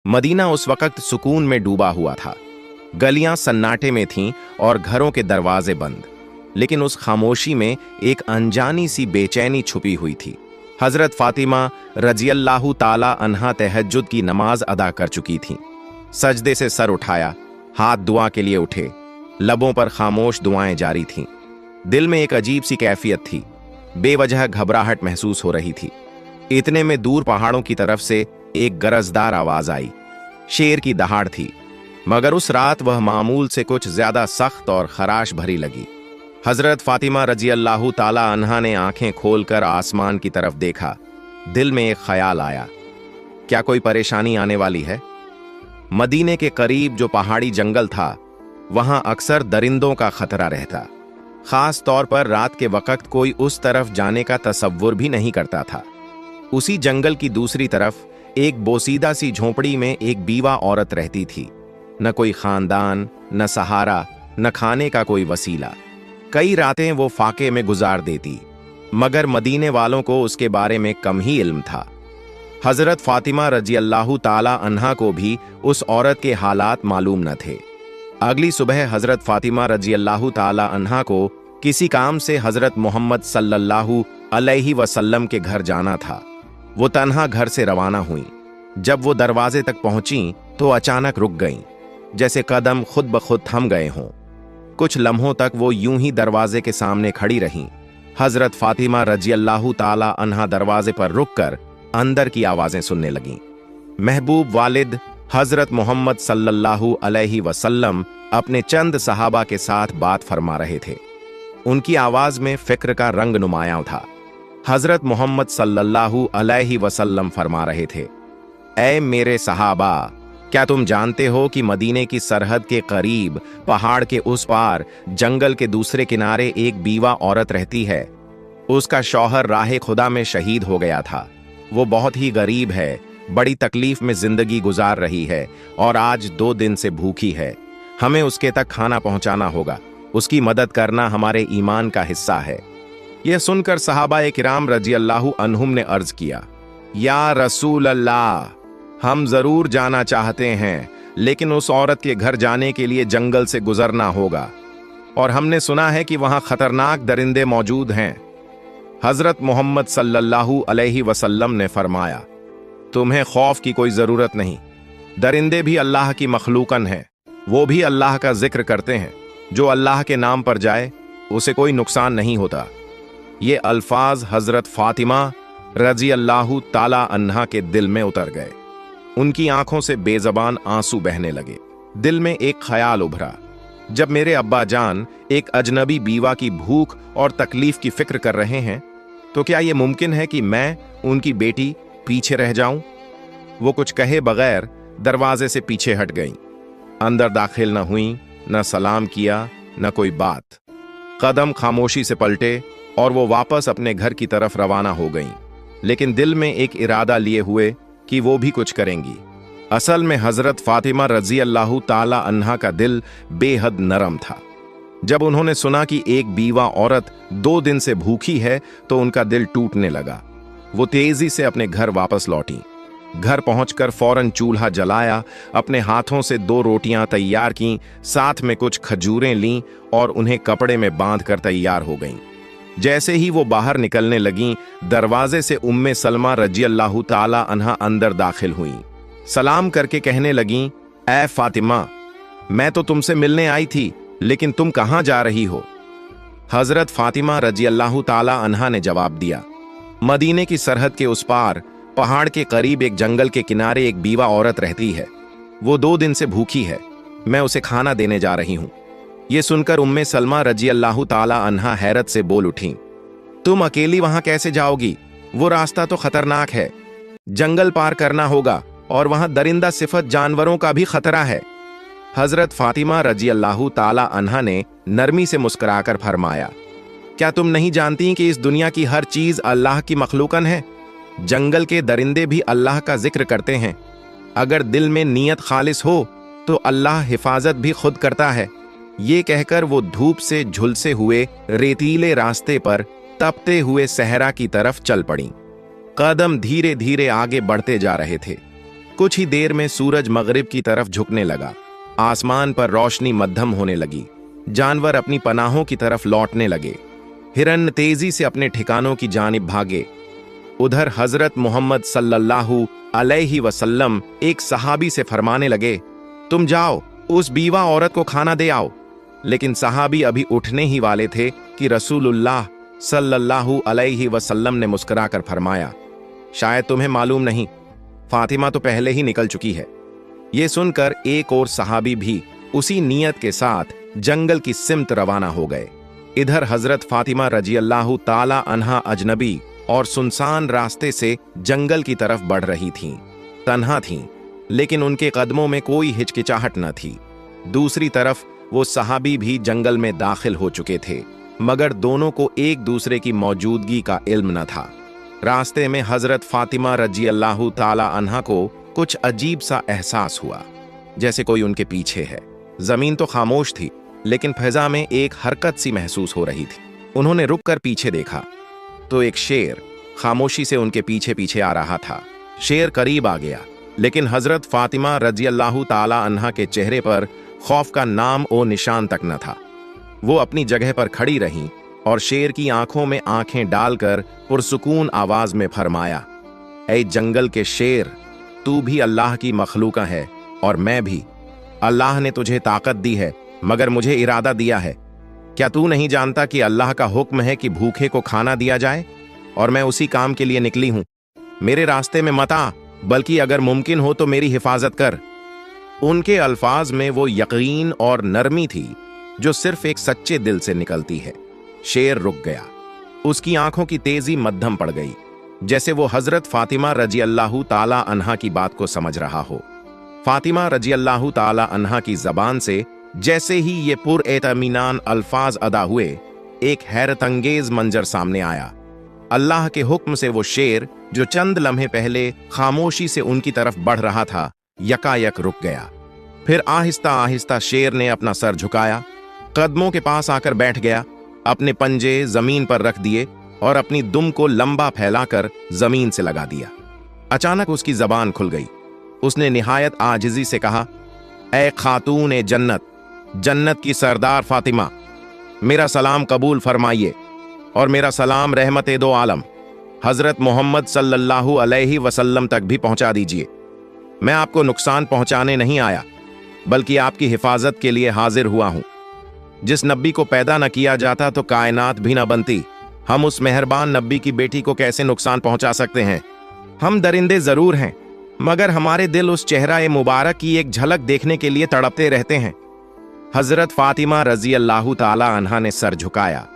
Medina उस वक्त सुकून में डूबा हुआ था। गलियां सन्नाटे में थीं और घरों के दरवाजे बंद, लेकिन उस खामोशी में एक अनजानी सी बेचैनी छुपी हुई थी। हजरत फातिमा रजियल्लाहु ताला अन्हा तहज्जुद की नमाज अदा कर चुकी थीं। सजदे से सर उठाया, हाथ दुआ के लिए उठे, लबों पर खामोश दुआएं जारी थीं। दिल में एक अजीब सी कैफियत थी, बेवजह घबराहट महसूस हो रही थी। इतने में दूर पहाड़ों की तरफ से एक गरजदार आवाज आई। शेर की दहाड़ थी, मगर उस रात वह मामूल से कुछ ज्यादा सख्त और खराश भरी लगी। हजरत फातिमा रजियल्लाहु ताला अन्हा ने आंखें खोलकर आसमान की तरफ देखा। दिल में एक ख्याल आया, क्या कोई परेशानी आने वाली है? मदीने के करीब जो पहाड़ी जंगल था, वहां अक्सर दरिंदों का खतरा रहता। खास तौर पर रात के वक्त कोई उस तरफ जाने का तसव्वुर भी नहीं करता था। उसी जंगल की दूसरी तरफ एक बोसीदा सी झोंपड़ी में एक बीवा औरत रहती थी। न कोई खानदान, न सहारा, न खाने का कोई वसीला। कई रातें वो फाके में गुजार देती, मगर मदीने वालों को उसके बारे में कम ही इल्म था। हजरत फातिमा रजियल्लाहु ताला अन्हा को भी उस औरत के हालात मालूम न थे। अगली सुबह हजरत फातिमा रजियल्लाहु ताला अन्हा को किसी काम से हजरत मोहम्मद सल्लल्लाहु अलैहि वसल्लम के घर जाना था। वो तन्हा घर से रवाना हुई। जब वो दरवाजे तक पहुंची तो अचानक रुक गईं, जैसे कदम खुद ब खुद थम गए हों। कुछ लम्हों तक वो यूं ही दरवाजे के सामने खड़ी रहीं। हजरत फातिमा रजियल्लाहु ताला अन्हा दरवाजे पर रुककर अंदर की आवाजें सुनने लगीं। महबूब वालिद हजरत मोहम्मद सल्लल्लाहु अलैहि वसल्लम अपने चंद सहाबा के साथ बात फरमा रहे थे। उनकी आवाज में फिक्र का रंग नुमायां था। हजरत मोहम्मद सल्लल्लाहु अलैहि वसल्लम फरमा रहे थे, ऐ मेरे सहाबा, क्या तुम जानते हो कि मदीने की सरहद के करीब पहाड़ के उस पार जंगल के दूसरे किनारे एक बीवा औरत रहती है। उसका शौहर राह खुदा में शहीद हो गया था। वो बहुत ही गरीब है, बड़ी तकलीफ में जिंदगी गुजार रही है और आज 2 दिन से भूखी है। हमें उसके तक खाना पहुंचाना होगा। उसकी मदद करना हमारे ईमान का हिस्सा है। यह सुनकर सहाबा किराम रजियल्लाहु अन्हुम ने अर्ज किया, या रसूल अल्लाह, हम जरूर जाना चाहते हैं, लेकिन उस औरत के घर जाने के लिए जंगल से गुजरना होगा और हमने सुना है कि वहां खतरनाक दरिंदे मौजूद हैं। हजरत मोहम्मद सल्लल्लाहु अलैहि वसल्लम ने फरमाया, तुम्हें खौफ की कोई जरूरत नहीं। दरिंदे भी अल्लाह की मखलूकन हैं, वो भी अल्लाह का जिक्र करते हैं। जो अल्लाह के नाम पर जाए उसे कोई नुकसान नहीं होता। ये अल्फाज हजरत फातिमा रजियल्लाहु ताला अन्हा के दिल में उतर गए। उनकी आंखों से बेजबान आंसू बहने लगे। दिल में एक ख्याल उभरा, जब मेरे अब्बा जान एक अजनबी बीवा की भूख और तकलीफ की फिक्र कर रहे हैं, तो क्या यह मुमकिन है कि मैं उनकी बेटी पीछे रह जाऊं? वो कुछ कहे बगैर दरवाजे से पीछे हट गईं। अंदर दाखिल न हुई, न सलाम किया, न कोई बात। कदम खामोशी से पलटे और वो वापस अपने घर की तरफ रवाना हो गईं, लेकिन दिल में एक इरादा लिए हुए कि वो भी कुछ करेंगी। असल में हजरत फातिमा रजियल्लाहु ताला अन्हा का दिल बेहद नरम था। जब उन्होंने सुना कि एक बीवा औरत 2 दिन से भूखी है तो उनका दिल टूटने लगा। वो तेजी से अपने घर वापस लौटी। घर पहुंचकर फौरन चूल्हा जलाया, अपने हाथों से 2 रोटियां तैयार कीं, साथ में कुछ खजूरें लीं और उन्हें कपड़े में बांधकर तैयार हो गईं। जैसे ही वो बाहर निकलने लगीं, दरवाजे से उम्मे सलमा रजियल्लाहु ताला अन्हा अंदर दाखिल हुईं। सलाम करके कहने लगीं, ऐ फातिमा, मैं तो तुमसे मिलने आई थी, लेकिन तुम कहां जा रही हो? हजरत फातिमा रजियल्लाहु ताला अन्हा ने जवाब दिया, मदीने की सरहद के उस पार पहाड़ के करीब एक जंगल के किनारे एक बीवा औरत रहती है। वो 2 दिन से भूखी है, मैं उसे खाना देने जा रही हूं। ये सुनकर उम्मे सलमा रजियल्लाहु ताला अन्हा हैरत से बोल उठी, तुम अकेली वहां कैसे जाओगी? वो रास्ता तो खतरनाक है, जंगल पार करना होगा और वहां दरिंदा सिफत जानवरों का भी खतरा है। हजरत फातिमा रजियल्लाहु ताला अन्हा ने नरमी से मुस्कुराकर फरमाया, क्या तुम नहीं जानती कि इस दुनिया की हर चीज अल्लाह की मखलूकन है? जंगल के दरिंदे भी अल्लाह का जिक्र करते हैं। अगर दिल में नीयत खालिस हो तो अल्लाह हिफाजत भी खुद करता है। ये कहकर वो धूप से झुलसे हुए रेतीले रास्ते पर तपते हुए सहरा की तरफ चल पड़ी। कदम धीरे धीरे आगे बढ़ते जा रहे थे। कुछ ही देर में सूरज मगरिब की तरफ झुकने लगा। आसमान पर रोशनी मध्यम होने लगी। जानवर अपनी पनाहों की तरफ लौटने लगे। हिरन तेजी से अपने ठिकानों की जानिब भागे। उधर हजरत मोहम्मद सल्लल्लाहु अलैहि वसल्लम एक सहाबी से फरमाने लगे, तुम जाओ उस बीवा औरत को खाना दे आओ। लेकिन सहाबी अभी उठने ही वाले थे कि रसूलुल्लाह सल्लल्लाहु अलैहि वसल्लम ने मुस्कुराकर फरमाया, शायद तुम्हें मालूम नहीं, फातिमा तो पहले ही निकल चुकी है। ये सुनकर एक और सहाबी भी उसी नियत के साथ जंगल की सिमत रवाना हो गए। इधर हजरत फातिमा रजी अल्लाह ताला अन्हा अजनबी और सुनसान रास्ते से जंगल की तरफ बढ़ रही थीं। तन्हा थीं, लेकिन उनके कदमों में कोई हिचकिचाहट न थी। दूसरी तरफ वो सहाबी भी जंगल में दाखिल हो चुके थे, मगर दोनों को एक दूसरे की मौजूदगी का इल्म न था। रास्ते में हजरत फातिमा रजी अल्लाह ताला अन्हा को कुछ अजीब सा एहसास हुआ, जैसे कोई उनके पीछे है। जमीन तो खामोश थी, लेकिन फिजा में एक हरकत सी महसूस हो रही थी। उन्होंने रुक कर पीछे देखा तो एक शेर खामोशी से उनके पीछे पीछे आ रहा था। शेर करीब आ गया, लेकिन हजरत फातिमा रजी अल्लाह ताला अन्हा के चेहरे पर खौफ का नाम और निशान तक न था। वो अपनी जगह पर खड़ी रहीं और शेर की आंखों में आंखें डालकर पुरसुकून आवाज में फरमाया, ऐ जंगल के शेर, तू भी अल्लाह की मखलूका है और मैं भी। अल्लाह ने तुझे ताकत दी है, मगर मुझे इरादा दिया है। क्या तू नहीं जानता कि अल्लाह का हुक्म है कि भूखे को खाना दिया जाए, और मैं उसी काम के लिए निकली हूं। मेरे रास्ते में मत आ, बल्कि अगर मुमकिन हो तो मेरी हिफाजत कर। उनके अल्फाज में वो यकीन और नरमी थी जो सिर्फ एक सच्चे दिल से निकलती है। शेर रुक गया। उसकी आंखों की तेजी मध्यम पड़ गई, जैसे वो हजरत फातिमा रजी अल्लाह ताला अन्हा की बात को समझ रहा हो। फातिमा रजी अल्लाह ताला अन्हा की जबान से जैसे ही ये पुरएतमीनान अल्फाज अदा हुए, एक हैरतंगेज मंजर सामने आया। अल्लाह के हुक्म से वो शेर जो चंद लम्हे पहले खामोशी से उनकी तरफ बढ़ रहा था, यकायक रुक गया। फिर आहिस्ता आहिस्ता शेर ने अपना सर झुकाया, कदमों के पास आकर बैठ गया, अपने पंजे जमीन पर रख दिए और अपनी दुम को लंबा फैलाकर जमीन से लगा दिया। अचानक उसकी जबान खुल गई। उसने निहायत आजिजी से कहा, ऐ खातून ए जन्नत, जन्नत की सरदार फातिमा, मेरा सलाम कबूल फरमाइए और मेरा सलाम रहमत दो आलम हजरत मोहम्मद सल्लल्लाहु अलैहि वसल्लम तक भी पहुंचा दीजिए। मैं आपको नुकसान पहुंचाने नहीं आया, बल्कि आपकी हिफाजत के लिए हाजिर हुआ हूं। जिस नब्बी को पैदा न किया जाता तो कायनात भी न बनती। हम उस मेहरबान नब्बी की बेटी को कैसे नुकसान पहुंचा सकते हैं? हम दरिंदे जरूर हैं, मगर हमारे दिल उस चेहरा मुबारक की एक झलक देखने के लिए तड़पते रहते हैं। हजरत फातिमा रजी अल्लाह ताला अन्हा ने सर झुकाया,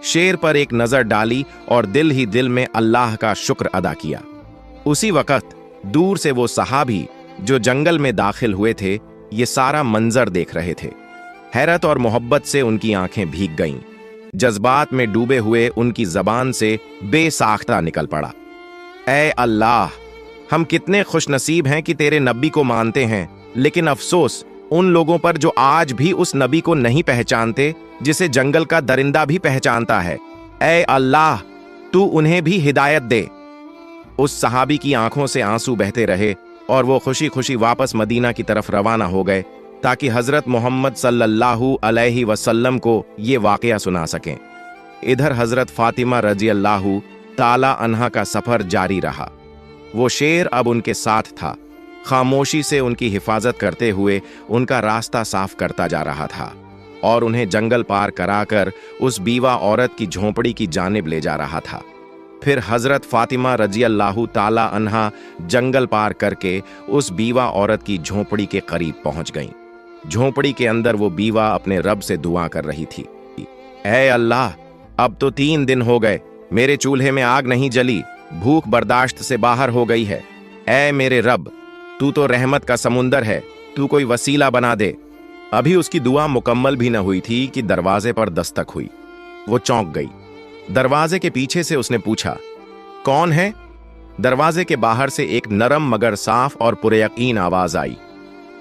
शेर पर एक नजर डाली और दिल ही दिल में अल्लाह का शुक्र अदा किया। उसी वक्त दूर से वो सहाबी जो जंगल में दाखिल हुए थे, ये सारा मंजर देख रहे थे। हैरत और मोहब्बत से उनकी आंखें भीग गईं। जज्बात में डूबे हुए उनकी जबान से बेसाख्ता निकल पड़ा, ऐ अल्लाह, हम कितने खुशनसीब हैं कि तेरे नबी को मानते हैं, लेकिन अफसोस उन लोगों पर जो आज भी उस नबी को नहीं पहचानते जिसे जंगल का दरिंदा भी पहचानता है। ऐ अल्लाह, तू उन्हें भी हिदायत दे। उस सहाबी की आंखों से आंसू बहते रहे और वो खुशी खुशी वापस मदीना की तरफ रवाना हो गए, ताकि हजरत मोहम्मद सल्लल्लाहु अलैहि वसल्लम को ये वाकया सुना सकें। इधर हजरत फातिमा रजी अल्लाह ताला अन्हा का सफर जारी रहा। वो शेर अब उनके साथ था, खामोशी से उनकी हिफाजत करते हुए उनका रास्ता साफ करता जा रहा था और उन्हें जंगल पार कराकर उस बीवा औरत की झोंपड़ी की जानिब ले जा रहा था। फिर हजरत फातिमा रजी अल्लाह ताला अन्हा जंगल पार करके उस बीवा औरत की झोंपड़ी के करीब पहुंच गईं। झोंपड़ी के अंदर वो बीवा अपने रब से दुआ कर रही थी, ऐ अल्लाह, अब तो 3 दिन हो गए, मेरे चूल्हे में आग नहीं जली, भूख बर्दाश्त से बाहर हो गई है। ऐ मेरे रब, तू तो रहमत का समुंदर है, तू कोई वसीला बना दे। अभी उसकी दुआ मुकम्मल भी न हुई थी कि दरवाजे पर दस्तक हुई। वो चौंक गई। दरवाजे के पीछे से उसने पूछा, कौन है? दरवाजे के बाहर से एक नरम मगर साफ और पुरयकीन आवाज आई,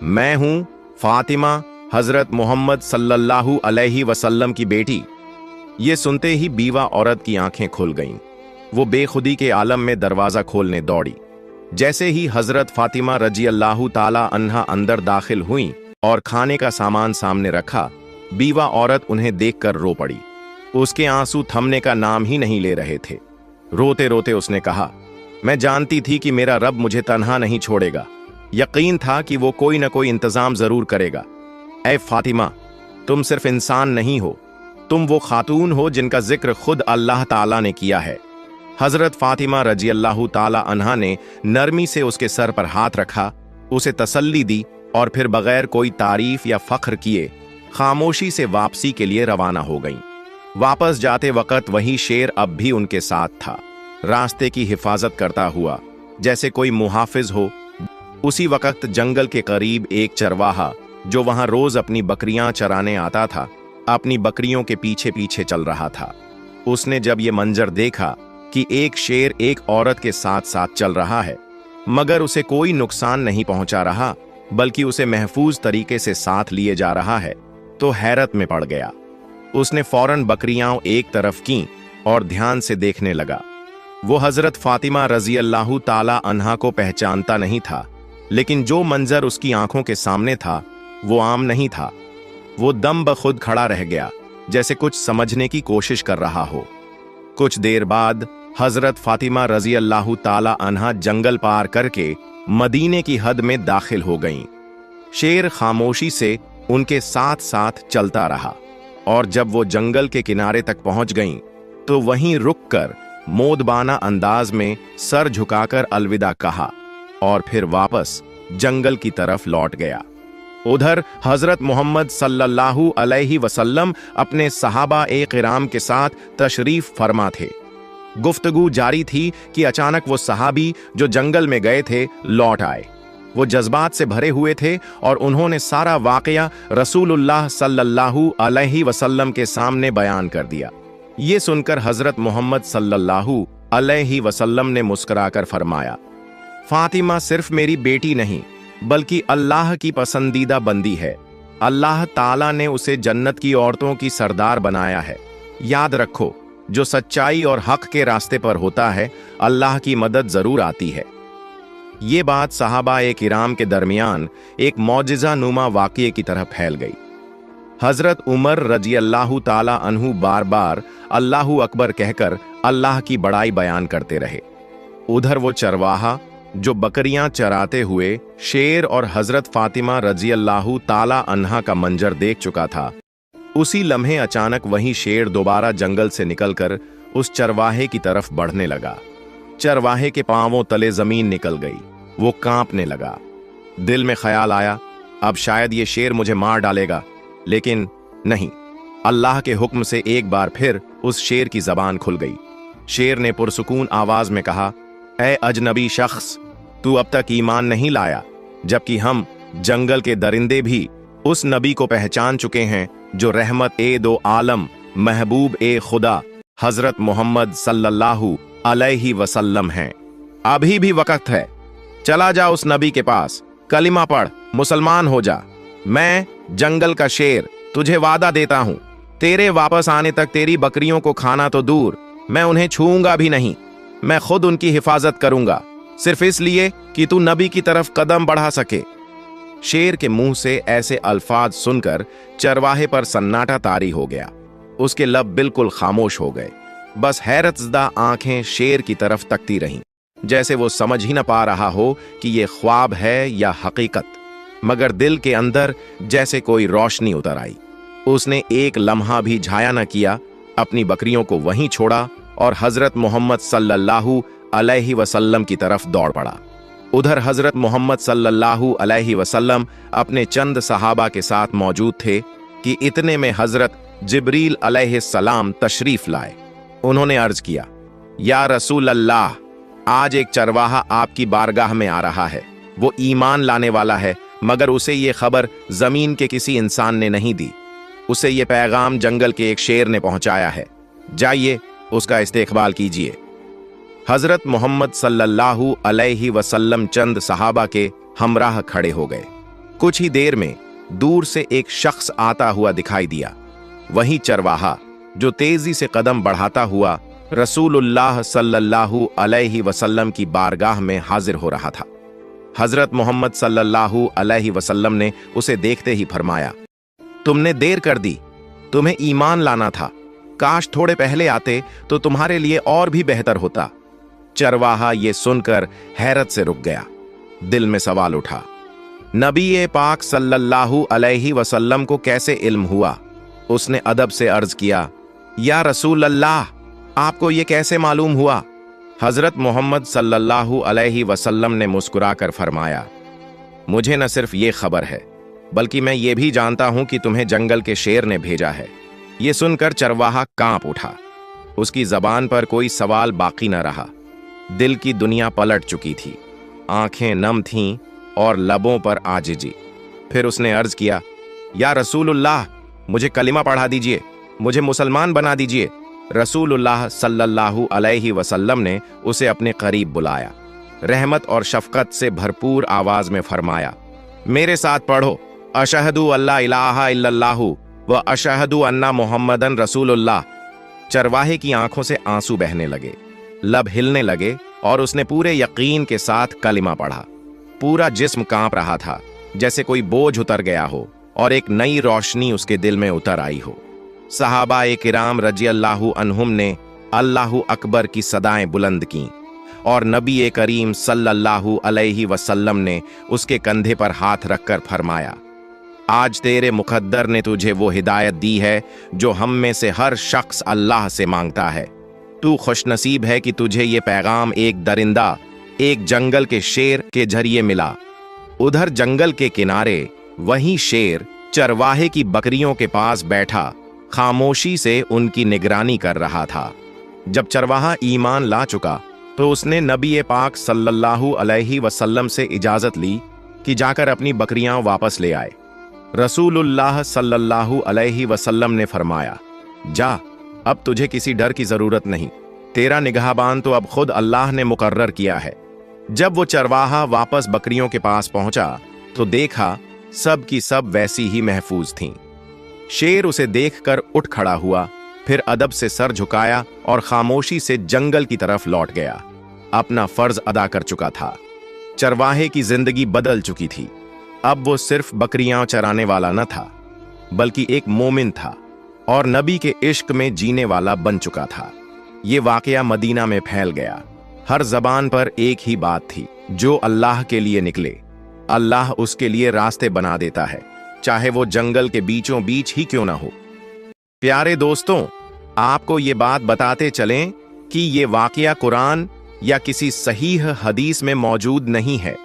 मैं हूं फातिमा, हजरत मोहम्मद सल्लल्लाहु अलैहि वसल्लम की बेटी। ये सुनते ही बीवा औरत की आंखें खुल गईं। वो बेखुदी के आलम में दरवाजा खोलने दौड़ी। जैसे ही हजरत फातिमा रजी अल्लाह ताला अन्हा अंदर दाखिल हुई और खाने का सामान सामने रखा, बीवा औरत उन्हें देखकर रो पड़ी। उसके आंसू थमने का नाम ही नहीं ले रहे थे। रोते रोते उसने कहा, मैं जानती थी कि मेरा रब मुझे तन्हा नहीं छोड़ेगा। यकीन था कि वो कोई न कोई इंतजाम जरूर करेगा। ऐ फातिमा, तुम सिर्फ इंसान नहीं हो, तुम वो खातून हो जिनका जिक्र खुद अल्लाह ताला ने किया है। हजरत फातिमा रजी अल्लाह ताला अन्हा ने नरमी से उसके सर पर हाथ रखा, उसे तसल्ली दी और फिर बगैर कोई तारीफ या फख्र किए खामोशी से वापसी के लिए रवाना हो गईं। वापस जाते वक्त वही शेर अब भी उनके साथ था, रास्ते की हिफाजत करता हुआ जैसे कोई मुहाफिज हो। उसी वक्त जंगल के करीब एक चरवाहा जो वहां रोज अपनी बकरियां चराने आता था, अपनी बकरियों के पीछे पीछे चल रहा था। उसने जब ये मंजर देखा कि एक शेर एक औरत के साथ साथ चल रहा है, मगर उसे कोई नुकसान नहीं पहुंचा रहा बल्कि उसे महफूज तरीके से साथ लिए जा रहा है, तो हैरत में पड़ गया। उसने फौरन बकरियां एक तरफ की और ध्यान से देखने लगा। वो हजरत फातिमा रजी अल्लाह ताला अन्हा को पहचानता नहीं था, लेकिन जो मंजर उसकी आंखों के सामने था वो आम नहीं था। वो दम बखुद खड़ा रह गया, जैसे कुछ समझने की कोशिश कर रहा हो। कुछ देर बाद हजरत फातिमा रजी अल्लाह ताला अन्हा जंगल पार करके मदीने की हद में दाखिल हो गईं। शेर खामोशी से उनके साथ साथ चलता रहा और जब वो जंगल के किनारे तक पहुंच गईं, तो वहीं रुककर मोदबाना अंदाज में सर झुकाकर अलविदा कहा और फिर वापस जंगल की तरफ लौट गया। उधर हजरत मोहम्मद सल्लल्लाहु अलैहि वसल्लम अपने सहाबा ए किराम के साथ तशरीफ फरमा थे। गुफ्तगू जारी थी कि अचानक वो सहाबी जो जंगल में गए थे लौट आए। वो जज्बात से भरे हुए थे और उन्होंने सारा वाकया रसूलुल्लाह सल्लल्लाहु अलैहि वसल्लम के सामने बयान कर दिया। ये सुनकर हजरत मोहम्मद सल्लल्लाहु अलैहि वसल्लम ने मुस्कुराकर फरमाया, फातिमा सिर्फ मेरी बेटी नहीं बल्कि अल्लाह की पसंदीदा बंदी है। अल्लाह ताला ने उसे जन्नत की औरतों की सरदार बनाया है। याद रखो, जो सच्चाई और हक के रास्ते पर होता है, अल्लाह की मदद जरूर आती है। ये बात सहाबा ए किराम के दरमियान एक मौजिज़ा नुमा वाक़ये की तरह फैल गई। हजरत उमर रजी अल्लाह ताला अन्हु बार बार अल्लाहु अकबर कहकर अल्लाह की बड़ाई बयान करते रहे। उधर वो चरवाहा जो बकरियां चराते हुए शेर और हजरत फातिमा रजी अल्लाह ताला अन्हा का मंजर देख चुका था, उसी लम्हे अचानक वही शेर दोबारा जंगल से निकलकर उस चरवाहे की तरफ बढ़ने लगा। चरवाहे के पांवों तले जमीन निकल गई। वो कांपने लगा। दिल में ख्याल आया, अब शायद ये शेर मुझे मार डालेगा, लेकिन नहीं। अल्लाह के हुक्म से एक बार फिर उस शेर की जबान खुल गई। शेर ने पुरसुकून आवाज में कहा, ऐ अजनबी शख्स, तू अब तक ईमान नहीं लाया, जबकि हम जंगल के दरिंदे भी उस नबी को पहचान चुके हैं जो रहमत ए दो आलम महबूब ए खुदा हजरत मोहम्मद सल्लल्लाहु अलैहि वसल्लम हैं। अभी भी वक्त है, चला जा उस नबी के पास, कलिमा पढ़, मुसलमान हो जा। मैं जंगल का शेर तुझे वादा देता हूं, तेरे वापस आने तक तेरी बकरियों को खाना तो दूर, मैं उन्हें छूऊंगा भी नहीं। मैं खुद उनकी हिफाजत करूंगा, सिर्फ इसलिए कि तू नबी की तरफ कदम बढ़ा सके। शेर के मुंह से ऐसे अल्फाज सुनकर चरवाहे पर सन्नाटा तारी हो गया। उसके लब बिल्कुल खामोश हो गए। बस हैरतज़दा आंखें शेर की तरफ तकती रहीं, जैसे वो समझ ही न पा रहा हो कि ये ख्वाब है या हकीकत। मगर दिल के अंदर जैसे कोई रोशनी उतर आई। उसने एक लम्हा भी झाया न किया, अपनी बकरियों को वहीं छोड़ा और हजरत मोहम्मद सल्लल्लाहु अलैहि वसल्लम की तरफ दौड़ पड़ा। उधर हजरत मोहम्मद सल्लल्लाहु अलैहि वसल्लम अपने चंद सहाबा के साथ मौजूद थे कि इतने में हजरत जिब्रील अलैहिस्सलाम तशरीफ लाए। उन्होंने अर्ज किया, या रसूल अल्लाह, आज एक चरवाहा आपकी बारगाह में आ रहा है। वो ईमान लाने वाला है, मगर उसे ये खबर जमीन के किसी इंसान ने नहीं दी। उसे ये पैगाम जंगल के एक शेर ने पहुंचाया है। जाइए, उसका इस्तेकबाल कीजिए। हजरत मोहम्मद सल्लल्लाहु अलैहि वसल्लम चंद सहाबा के हमराह खड़े हो गए। कुछ ही देर में दूर से एक शख्स आता हुआ दिखाई दिया। वही चरवाहा जो तेजी से कदम बढ़ाता हुआ रसूलुल्लाह सल्लल्लाहु अलैहि वसल्लम की बारगाह में हाजिर हो रहा था। हजरत मोहम्मद सल्लल्लाहु अलैहि वसल्लम ने उसे देखते ही फरमाया, तुमने देर कर दी, तुम्हें ईमान लाना था, काश थोड़े पहले आते तो तुम्हारे लिए और भी बेहतर होता। चरवाहा ये सुनकर हैरत से रुक गया। दिल में सवाल उठा, नबी पाक सल्लल्लाहु अलैहि वसल्लम को कैसे इल्म हुआ? उसने अदब से अर्ज किया, या रसूल अल्लाह, आपको ये कैसे मालूम हुआ? हजरत मोहम्मद सल्लल्लाहु अलैहि वसल्लम ने मुस्कुराकर फरमाया, मुझे न सिर्फ ये खबर है, बल्कि मैं ये भी जानता हूं कि तुम्हें जंगल के शेर ने भेजा है। ये सुनकर चरवाहा कांप उठा। उसकी जबान पर कोई सवाल बाकी न रहा। दिल की दुनिया पलट चुकी थी, आंखें नम थीं और लबों पर आजिजी। फिर उसने अर्ज किया, या रसूलुल्लाह, मुझे कलिमा पढ़ा दीजिए, मुझे मुसलमान बना दीजिए। रसूलुल्लाह सल्लल्लाहु अलैहि वसल्लम ने उसे अपने करीब बुलाया। रहमत और शफकत से भरपूर आवाज में फरमाया, मेरे साथ पढ़ो, अशहदु अल्ला इलाहा इल्लल्लाहु व अशहदु अन्ना मुहम्मदन रसूलुल्लाह। चरवाहे की आंखों से आंसू बहने लगे, लब हिलने लगे और उसने पूरे यकीन के साथ कलिमा पढ़ा। पूरा जिस्म कांप रहा था, जैसे कोई बोझ उतर गया हो और एक नई रोशनी उसके दिल में उतर आई हो। सहाबाए किराम रज़ियल्लाहु अन्हुम ने अल्लाहु अकबर की सदाएं बुलंद की और नबी करीम सल्लल्लाहु अलैहि वसल्लम ने उसके कंधे पर हाथ रखकर फरमाया, आज तेरे मुकद्दर ने तुझे वो हिदायत दी है जो हम में से हर शख्स अल्लाह से मांगता है। तू खुशनसीब है कि तुझे ये पैगाम एक दरिंदा, एक जंगल के शेर के जरिए मिला। उधर जंगल के किनारे वही शेर चरवाहे की बकरियों के पास बैठा खामोशी से उनकी निगरानी कर रहा था। जब चरवाहा ईमान ला चुका तो उसने नबी पाक सल्लल्लाहु अलैहि वसल्लम से इजाजत ली कि जाकर अपनी बकरियां वापस ले आए। रसूलुल्लाह सल्लल्लाहु अलैहि वसल्लम ने फरमाया, जा, अब तुझे किसी डर की जरूरत नहीं, तेरा निगहबान तो अब खुद अल्लाह ने मुकर्रर किया है। जब वो चरवाहा वापस बकरियों के पास पहुंचा तो देखा सब की सब वैसी ही महफूज थीं। शेर उसे देखकर उठ खड़ा हुआ, फिर अदब से सर झुकाया और खामोशी से जंगल की तरफ लौट गया। अपना फर्ज अदा कर चुका था। चरवाहे की जिंदगी बदल चुकी थी। अब वो सिर्फ बकरियां चराने वाला न था, बल्कि एक मोमिन था और नबी के इश्क में जीने वाला बन चुका था। ये वाकया मदीना में फैल गया। हर जबान पर एक ही बात थी, जो अल्लाह के लिए निकले, अल्लाह उसके लिए रास्ते बना देता है, चाहे वो जंगल के बीचों बीच ही क्यों ना हो। प्यारे दोस्तों, आपको ये बात बताते चलें कि ये वाकया कुरान या किसी सहीह हदीस में मौजूद नहीं है।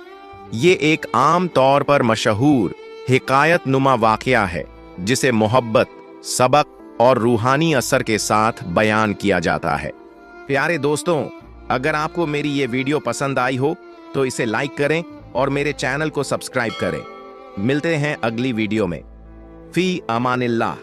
ये एक आम तौर पर मशहूर हिकायत नुमा वाकया है, जिसे मोहब्बत, सबक और रूहानी असर के साथ बयान किया जाता है। प्यारे दोस्तों, अगर आपको मेरी ये वीडियो पसंद आई हो तो इसे लाइक करें और मेरे चैनल को सब्सक्राइब करें। मिलते हैं अगली वीडियो में। फी अमानिल्लाह।